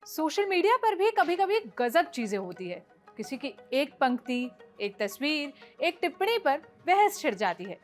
Social media पर भी कभी कभी गजब चीजें होती है। किसी की एक पंक्ति, एक तस्वीर, एक टिप्पणी पर बहस छिड़ जाती है।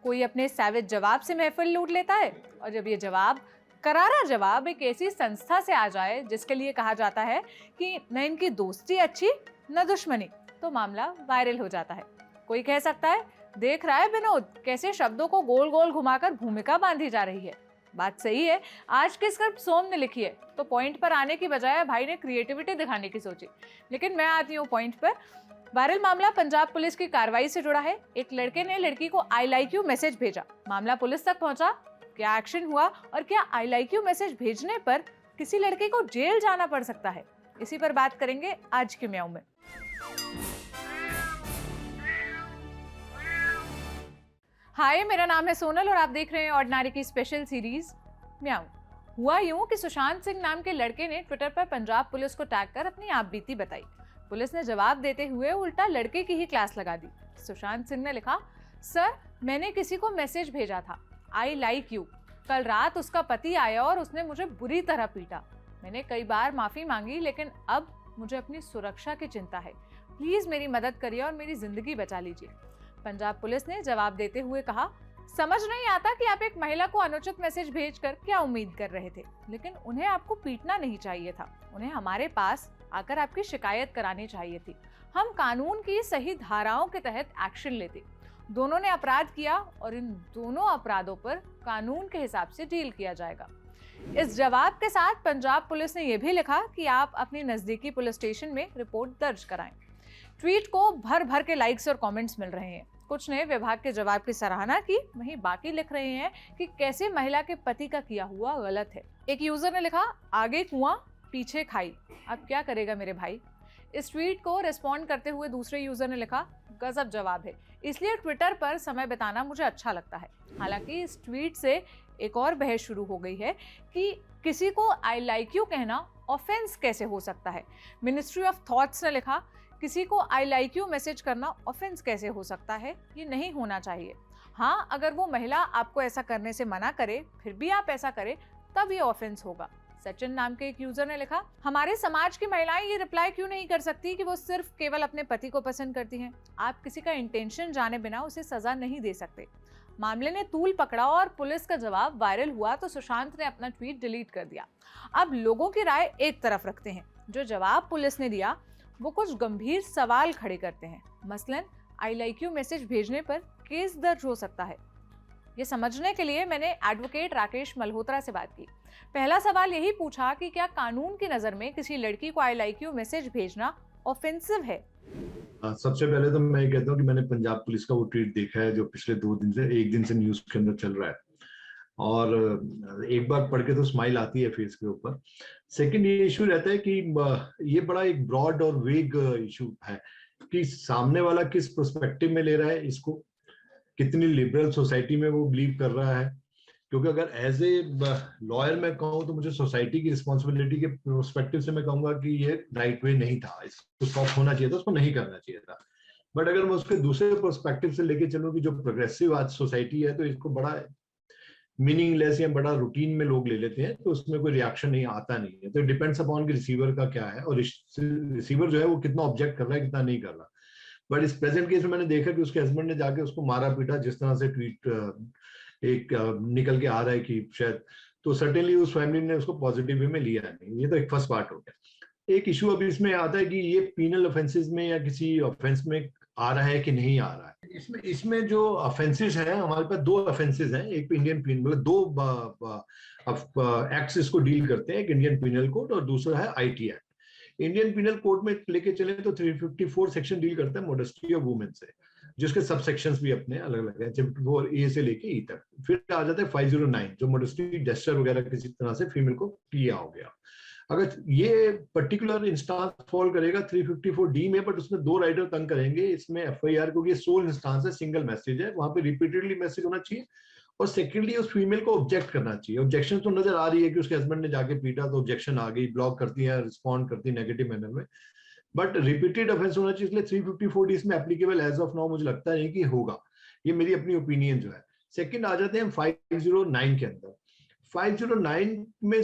कोई अपने सैविज जवाब से महफिल लूट लेता है, और जब ये जवाब, करारा जवाब, एक ऐसी संस्था से आ जाए जिसके लिए कहा जाता है कि न इनकी दोस्ती अच्छी न दुश्मनी, तो मामला वायरल हो जाता है। कोई कह सकता है, देख रहा है विनोद कैसे शब्दों को गोल गोल घुमाकर भूमिका बांधी जा रही है। बात सही है। आज की स्क्रिप्ट सोम ने लिखी है, तो पॉइंट पर आने की बजाय भाई ने क्रिएटिविटी दिखाने की सोची। लेकिन मैं आती हूँ पॉइंट पर। वायरल मामला पंजाब पुलिस की कार्रवाई से जुड़ा है। एक लड़के ने लड़की को आई लाइक यू मैसेज भेजा। मामला पुलिस तक पहुंचा। क्या एक्शन हुआ और क्या आई लाइक यू मैसेज भेजने पर किसी लड़के को जेल जाना पड़ सकता है, इसी पर बात करेंगे आज के म्याऊं में। हाय, मेरा नाम है सोनल और आप देख रहे हैं ऑर्डिनरी की स्पेशल सीरीज म्याऊं। हुआ यूं कि सुशांत सिंह नाम के लड़के ने ट्विटर पर पंजाब पुलिस को टैग कर अपनी आप बीती बताई। पुलिस ने जवाब देते हुए उल्टा लड़के की ही क्लास लगा दी। सुशांत सिंह ने लिखा, सर मैंने किसी को मैसेज भेजा था, आई लाइक यू। कल रात उसका पति आया और उसने मुझे बुरी तरह पीटा। मैंने कई बार माफी मांगी, लेकिन अब मुझे अपनी सुरक्षा की चिंता है। प्लीज मेरी मदद करिए और मेरी जिंदगी बचा लीजिए। पंजाब पुलिस ने जवाब देते हुए कहा, समझ नहीं आता कि आप एक महिला को अनुचित मैसेज भेजकर क्या उम्मीद कर रहे थे, लेकिन उन्हें आपको पीटना नहीं चाहिए था। उन्हें हमारे पास आकर आपकी शिकायत करानी चाहिए थी। हम कानून की सही धाराओं के तहत एक्शन लेते। दोनों ने अपराध किया और इन दोनों अपराधों पर कानून के हिसाब से डील किया जाएगा। इस जवाब के साथ पंजाब पुलिस ने यह भी लिखा कि आप अपनी नजदीकी पुलिस स्टेशन में रिपोर्ट दर्ज कराएं। ट्वीट को भर भर के लाइक्स और कमेंट्स मिल रहे हैं। कुछ ने विभाग के जवाब की सराहना की, वहीं बाकी लिख रहे हैं कि कैसे महिला के पति का किया हुआ गलत है। एक यूजर ने लिखा, आगे कुआं पीछे खाई, अब क्या करेगा मेरे भाई। इस ट्वीट को रिस्पॉन्ड करते हुए दूसरे यूजर ने लिखा, गजब जवाब है, इसलिए ट्विटर पर समय बिताना मुझे अच्छा लगता है। हालांकि इस ट्वीट से एक और बहस शुरू हो गई है कि किसी को आई लाइक यू कहना ऑफेंस कैसे हो सकता है। मिनिस्ट्री ऑफ थॉट्स ने लिखा, किसी को आई लाइक यू मैसेज करना ऑफेंस कैसे हो सकता है, ये नहीं होना चाहिए। हाँ, अगर वो महिला आपको ऐसा करने से मना करे फिर भी आप ऐसा करें, तब ये ऑफेंस होगा। सचिन नाम के एक यूजर ने लिखा, हमारे समाज की महिलाएं ये रिप्लाई क्यों नहीं कर सकती कि वो सिर्फ केवल अपने पति को पसंद करती हैं। आप किसी का इंटेंशन जाने बिना उसे सजा नहीं दे सकते। मामले ने तूल पकड़ा और पुलिस का जवाब वायरल हुआ तो सुशांत ने अपना ट्वीट डिलीट कर दिया। अब लोगों की राय एक तरफ रखते हैं। जो जवाब पुलिस ने दिया वो कुछ गंभीर सवाल खड़े करते हैं। मसलन आई लाइक यू मैसेज भेजने पर केस दर्ज हो सकता है। ये समझने के लिए मैंने एडवोकेट राकेश मल्होत्रा से बात की। पहला सवाल यही पूछा कि क्या कानून की नजर में किसी लड़की को आई लाइक यू मैसेज भेजना ऑफेंसिव है। सबसे पहले तो मैं कहता हूँ कि मैंने पंजाब पुलिस का वो ट्वीट देखा है जो पिछले 2 दिन से, एक दिन से न्यूज के अंदर चल रहा है, और एक बार पढ़ के तो स्माइल आती है फेस के ऊपर। सेकंड ये इशू रहता है कि ये बड़ा एक ब्रॉड और वेग इशू है कि सामने वाला किस पर्सपेक्टिव में ले रहा है इसको, कितनी लिबरल सोसाइटी में वो बिलीव कर रहा है। क्योंकि अगर एज ए लॉयर मैं कहूँ तो मुझे सोसाइटी की रिस्पॉन्सिबिलिटी के पर्सपेक्टिव से मैं कहूंगा कि ये राइट वे नहीं था, इसको स्टॉप होना चाहिए था, उसको नहीं करना चाहिए था। बट अगर मैं उसके दूसरे पर्सपेक्टिव से लेके चलूँ कि जो प्रोग्रेसिव आज सोसाइटी है तो इसको बड़ा मीनिंगलेस या बड़ा रूटीन में लोग ले लेते हैं, तो उसमें कोई रिएक्शन नहीं आता नहीं है। तो डिपेंड्स अपॉन कि रिसीवर का क्या है और रिसीवर जो है वो कितना ऑब्जेक्ट कर रहा है, कितना नहीं कर रहा। बट इस प्रेजेंट केस में मैंने देखा कि उसके हस्बैंड ने जाके उसको मारा पीटा, जिस तरह से ट्वीट एक निकल के आ रहा है कि शायद, तो सर्टेनली उस फैमिली ने उसको पॉजिटिव वे में लिया नहीं। ये तो एक फर्स्ट पार्ट हो गया। एक इशू अभी इसमें आता है कि ये पीनल ऑफेंसेस में या किसी ऑफेंस में आ रहा है कि नहीं आ रहा है। इसमें जो ऑफेंसेस हैं, हमारे पास 2 ऑफेंसेस हैं। एक इंडियन पीनल, मतलब 2 एक्ट्स इसको डील करते हैं, एक इंडियन पीनल कोड और दूसरा है IT act. Indian penal code में लेके चले तो 354 सेक्शन डील करता है मोडेस्टी ऑफ वुमेन से, जिसके सब सेक्शंस भी अपने अलग अलग हैं, 54 ए से लेके ई तक। फिर आ जाता है 509 जो मोडेस्टी जेस्चर वगैरह किसी तरह से फीमेल को किया हो गया। अगर ये पर्टिकुलर इंस्टांस फॉल करेगा 354 डी में, बट उसमें 2 राइटर तंग करेंगे इसमें एफआईआर, क्योंकि ये सोल इंस्टांस है, सिंगल मैसेज है, वहां पे रिपीटेडली मैसेज होना चाहिए। और सेकेंडली उस फीमेल को ऑब्जेक्ट करना चाहिए। ऑब्जेक्शन तो नजर आ रही है कि उसके हस्बैंड ने जाके पीटा तो ऑब्जेक्शन आ गई, ब्लॉक करती है, रिस्पॉन्ड करती है नेगेटिव मैनर में, बट रिपीटेड ऑफेंस होना चाहिए। इसलिए 354 डी इसमें एप्लीकेबल एज ऑफ नाउ मुझे लगता नहीं कि होगा। ये मेरी अपनी ओपिनियन जो है। सेकंड आ जाते हैं 509 के अंदर। 509 में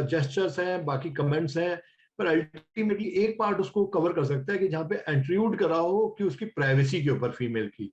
जेस्चर्स हैं, बाकी कमेंट्स हैं, पर अल्टीमेटली एक पार्ट उसको कवर कर सकता है कि जहाँ पे इंट्रूड करा हो कि उसकी प्राइवेसी के ऊपर फीमेल की।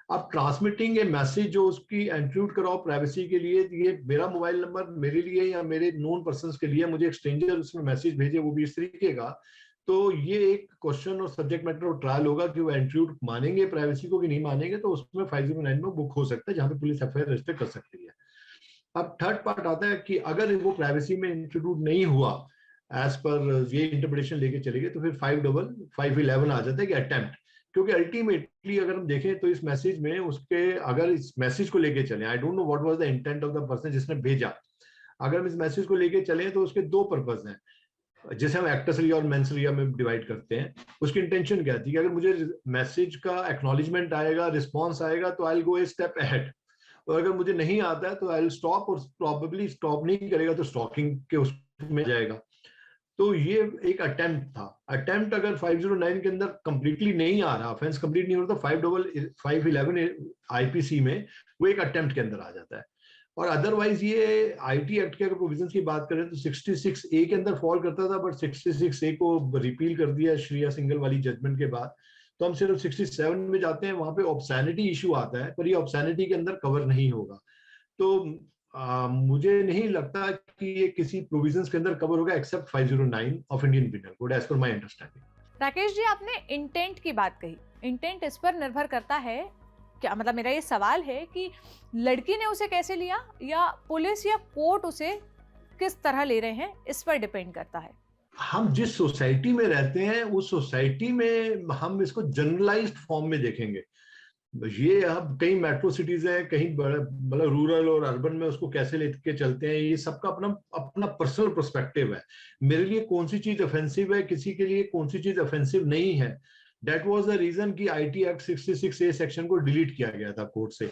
अब ट्रांसमिटिंग ए मैसेज जो उसकी इंट्रूड कराओ प्राइवेसी के लिए, ये मेरा मोबाइल नंबर मेरे लिए या मेरे नोन पर्सन के लिए, मुझे एक स्ट्रेंजर उसमें मैसेज भेजे वो भी इस तरीके का, तो ये एक क्वेश्चन और सब्जेक्ट मैटर और ट्रायल होगा कि वो इंट्रूड मानेंगे प्राइवेसी को कि नहीं मानेंगे। तो उसमें 509 में बुक हो सकता है जहां पे पुलिस एफआईआर रजिस्टर कर सकती है। अब थर्ड पार्ट आता है कि अगर वो प्राइवेसी में इंट्रोड्यूस नहीं हुआ एज पर ये इंटरप्रिटेशन लेके चले गए, तो फिर 511 आ जाता है कि अटेम्प्ट। क्योंकि अल्टीमेटली अगर हम देखें तो इस मैसेज में उसके, अगर इस मैसेज को लेके चले, I don't know what was the intent of the person जिसने भेजा, अगर हम इस मैसेज को लेके चले तो उसके दो पर्पस हैं, जैसे हम एक्टर्सरिया और मेंसरिया में डिवाइड करते हैं। उसकी इंटेंशन क्या थी कि अगर मुझे मैसेज का एक्नॉलेजमेंट आएगा, रिस्पॉन्स आएगा, तो I will go a step ahead, और अगर मुझे नहीं आता है तो आई विल स्टॉप, और प्रॉबेबली स्टॉप नहीं करेगा तो स्टॉकिंग के उसमें जाएगा। तो ये एक अटेम्प्ट था। अटेम्प्ट अगर 509 के अंदर कंप्लीटली नहीं आ रहा, ऑफेंस कंप्लीट नहीं हो रहा, तो 511 आईपीसी में वो एक अटेम्प्ट के अंदर आ जाता है। और अदरवाइज ये आईटी एक्ट के अगर प्रोविजंस की बात करें तो 66A के अंदर फॉल करता था, बट 66A को रिपील कर दिया श्रेया सिंघल वाली जजमेंट के बाद। तो हम सिर्फ 67 में जाते हैं, वहां पे ऑब्सैनिटी इशू आता है, पर ये ऑब्सैनिटी के अंदर कवर नहीं होगा। तो मुझे नहीं लगता कि ये किसी प्रोविजंस के अंदर कवर होगा except 509 of Indian penal code as per my understanding. Rakesh ji, आपने इंटेंट की बात कही, इंटेंट इस पर निर्भर करता है क्या? मतलब मेरा ये सवाल है कि लड़की ने उसे कैसे लिया, या पुलिस या कोर्ट उसे किस तरह ले रहे हैं, इस पर डिपेंड करता है। हम जिस सोसाइटी में रहते हैं उस सोसाइटी में हम इसको जनरलाइज्ड फॉर्म में देखेंगे। ये अब कई मेट्रो सिटीज है, कहीं मतलब रूरल और अर्बन में उसको कैसे लेके चलते हैं, ये सबका अपना अपना पर्सनल पर्सपेक्टिव है। मेरे लिए कौन सी चीज ऑफेंसिव है, किसी के लिए कौन सी चीज ऑफेंसिव नहीं है। दैट वाज द रीजन कि आईटी एक्ट 66A सेक्शन को डिलीट किया गया था कोर्ट से।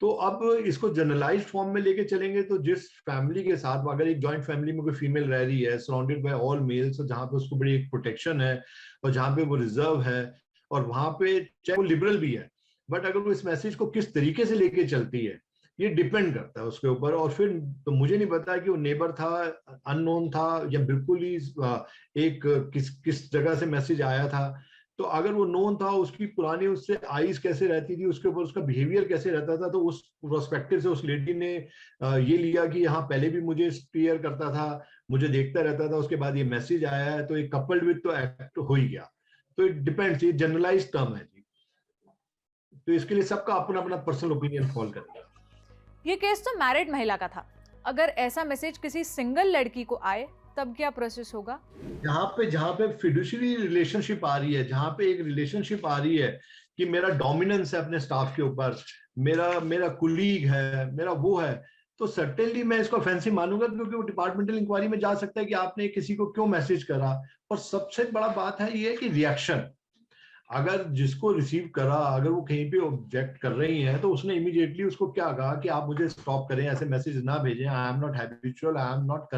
तो अब इसको जनरलाइज्ड फॉर्म में लेके चलेंगे तो जिस फैमिली के साथ, अगर एक जॉइंट फैमिली में कोई फीमेल रह रही है सराउंडेड बाय ऑल मेल्स, जहां पे उसको बड़ी एक प्रोटेक्शन है और जहां पे वो रिजर्व है, और वहां पे चाहे वो लिबरल भी है, बट अगर वो इस मैसेज को किस तरीके से लेके चलती है ये डिपेंड करता है उसके ऊपर। और फिर तो मुझे नहीं पता कि वो नेबर था, अननोन था, या बिल्कुल ही एक किस जगह से मैसेज आया था। तो अगर वो नोन था, उसकी पुरानी उससे आईज कैसे रहती थी, उसके ऊपर उसका बिहेवियर कैसे रहता था, तो उस प्रोस्पेक्टिव से उस लेडी ने ये लिया कि यहाँ पहले भी मुझे स्पीयर करता था, मुझे देखता रहता था, उसके बाद ये मैसेज आया है, तो एक कपल्ड विद तो एक्ट हो ही गया। तो इट डिपेंड्स, ये जनरलाइज टर्म है जी, तो इसके लिए सबका अपना अपना पर्सनल ओपिनियन फॉल करेगा। ये केस तो मैरिड महिला का था, अगर ऐसा मैसेज किसी सिंगल लड़की को आए तब क्या प्रोसेस होगा? जहाँ पे फिडुशियरी रिलेशनशिप आ रही है, जहाँ पे एक रिलेशनशिप आ रही है कि मेरा डोमिनेंस है अपने स्टाफ के ऊपर, मेरा कुलीग है, मेरा वो है, तो सर्टेनली मैं इसको ऑफेंसिव मानूंगा, क्योंकि वो डिपार्टमेंटल इंक्वायरी में जा सकता है कि आपने किसी को क्यों मैसेज करा। और सबसे बड़ा बात है ये कि रिएक्शन, अगर जिसको रिसीव करा अगर वो कहीं पे ऑब्जेक्ट कर रही हैं, तो उसने इमीडिएटली उसको क्या कहा कि आप मुझे स्टॉप करें, ऐसे मैसेज ना भेजें, I am not habitual, I am not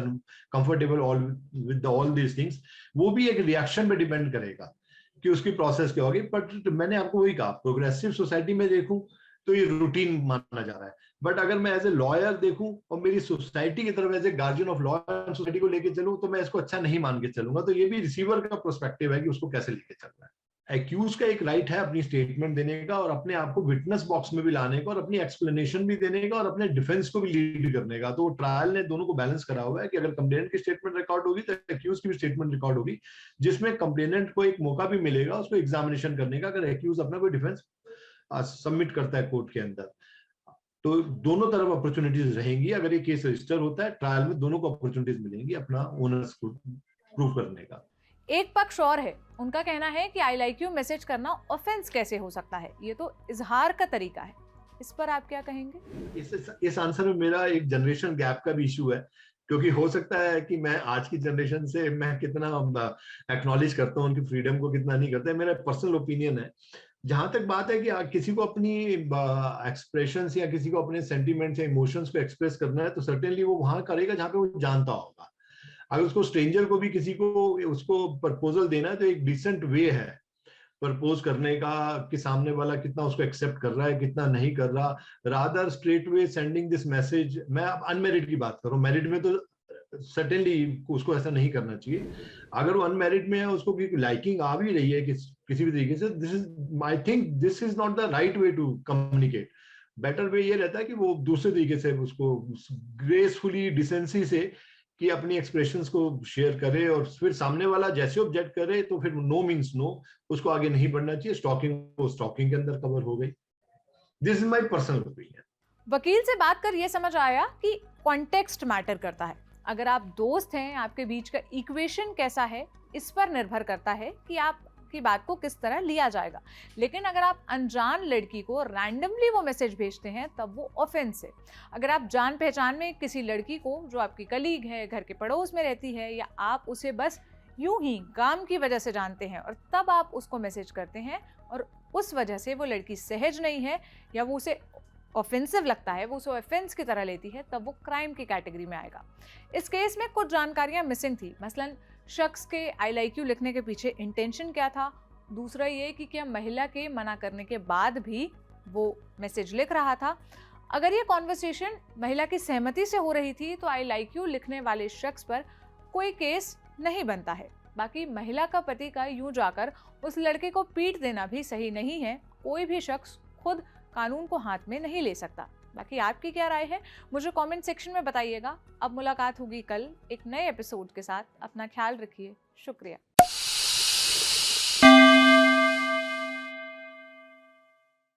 comfortable all with all these things. वो भी एक रिएक्शन पे डिपेंड करेगा कि उसकी प्रोसेस क्या होगी। बट मैंने आपको वही कहा, प्रोग्रेसिव सोसाइटी में देखूं तो ये रूटीन माना जा रहा है, बट अगर मैं एज ए लॉयर देखूं और मेरी सोसाइटी की तरफ as a guardian of law and society को लेके चलूं, तो मैं इसको अच्छा नहीं मान के चलूंगा। तो ये भी रिसीवर का पर्सपेक्टिव है कि उसको कैसे लेके चल रहा है। एक्यूज का एक राइट है अपनी स्टेटमेंट देने का, और अपने आप को विटनेस बॉक्स में भी लाने का, और अपनी एक्सप्लेनेशन भी देने का, और अपने डिफेंस को भी लीड करने का। तो ट्रायल ने दोनों को बैलेंस करा हुआ है कि अगर कंप्लेनेंट की स्टेटमेंट रिकॉर्ड होगी तो एक्यूज की भी स्टेटमेंट रिकॉर्ड होगी, जिसमें कंप्लेनेंट को एक मौका भी मिलेगा उसको एग्जामिनेशन करने का, अगर एक्यूज अपना कोई डिफेंस सबमिट करता है कोर्ट के अंदर। तो दोनों तरफ अपॉर्चुनिटीज रहेंगी। अगर ये केस रजिस्टर होता है ट्रायल में, दोनों को अपॉर्चुनिटीज मिलेंगी अपना ओनर्स को प्रूव करने का। एक पक्ष और है, उनका कहना है कि आई लाइक यू मैसेज करना ऑफेंस कैसे हो सकता है, ये तो इजहार का तरीका है। इस पर आप क्या कहेंगे? इस आंसर में मेरा एक जनरेशन गैप का भी इशू है, क्योंकि हो सकता है कि मैं आज की जनरेशन से मैं कितना एक्नॉलेज करता हूँ, उनकी फ्रीडम को कितना नहीं करता है, मेरा पर्सनल ओपिनियन है। जहां तक बात है कि किसी को अपनी एक्सप्रेशंस या किसी को अपने सेंटिमेंट्स या इमोशंस को एक्सप्रेस करना है, तो सर्टेनली वो वहां करेगा जहां पे वो जानता होगा। अगर उसको स्ट्रेंजर को भी किसी को उसको प्रपोजल देना है, तो एक डिसेंट वे है प्रपोज करने का कि सामने वाला कितना उसको एक्सेप्ट कर रहा है, कितना नहीं कर रहा। Rather straight way sending this message, मैं अब अनमेरिड की बात करूं, मैरिड में तो सर्टेनली उसको ऐसा नहीं करना चाहिए। अगर वो अनमैरिड में है, उसको लाइकिंग आ भी रही है किसी भी तरीके से, this is I think this is not the right way to communicate. Better way ये रहता है कि वो दूसरे तरीके से उसको ग्रेसफुली, डिसेंसी से कि अपनी एक्सप्रेशंस को शेयर करे, और फिर सामने वाला जैसे ऑब्जेक्ट करे तो फिर नो मीन्स नो, उसको आगे नहीं बढ़ना चाहिए। स्टॉकिंग के अंदर कवर हो गई। This is my personal opinion. वकील से बात कर ये समझ आया कि कॉन्टेक्स्ट मैटर करता है। अगर आप दोस्त हैं, आपके बीच का इक्वेशन कैसा है, इस पर निर्भर करता है कि आपकी बात को किस तरह लिया जाएगा। लेकिन अगर आप अनजान लड़की को रैंडमली वो मैसेज भेजते हैं, तब वो ऑफेंस है। अगर आप जान पहचान में किसी लड़की को, जो आपकी कलीग है, घर के पड़ोस में रहती है, या आप उसे बस यूं ही काम की वजह से जानते हैं, और तब आप उसको मैसेज करते हैं और उस वजह से वो लड़की सहज नहीं है, या वो उसे ऑफेंसिव लगता है, वो उसे ऑफेंस की तरह लेती है, तब वो क्राइम की कैटेगरी में आएगा। इस केस में कुछ जानकारियां मिसिंग थी। मसलन शख्स के आई लाइक यू लिखने के पीछे इंटेंशन क्या था। दूसरा ये कि क्या महिला के मना करने के बाद भी वो मैसेज लिख रहा था। अगर ये कॉन्वर्सेशन महिला की सहमति से हो रही थी, तो आई लाइक यू लिखने वाले शख्स पर कोई केस नहीं बनता है। बाकी महिला का पति का यूं जाकर उस लड़के को पीट देना भी सही नहीं है। कोई भी शख्स खुद कानून को हाथ में नहीं ले सकता। बाकी आपकी क्या राय है, मुझे कमेंट सेक्शन में बताइएगा। अब मुलाकात होगी कल एक नए एपिसोड के साथ। अपना ख्याल रखिए। शुक्रिया।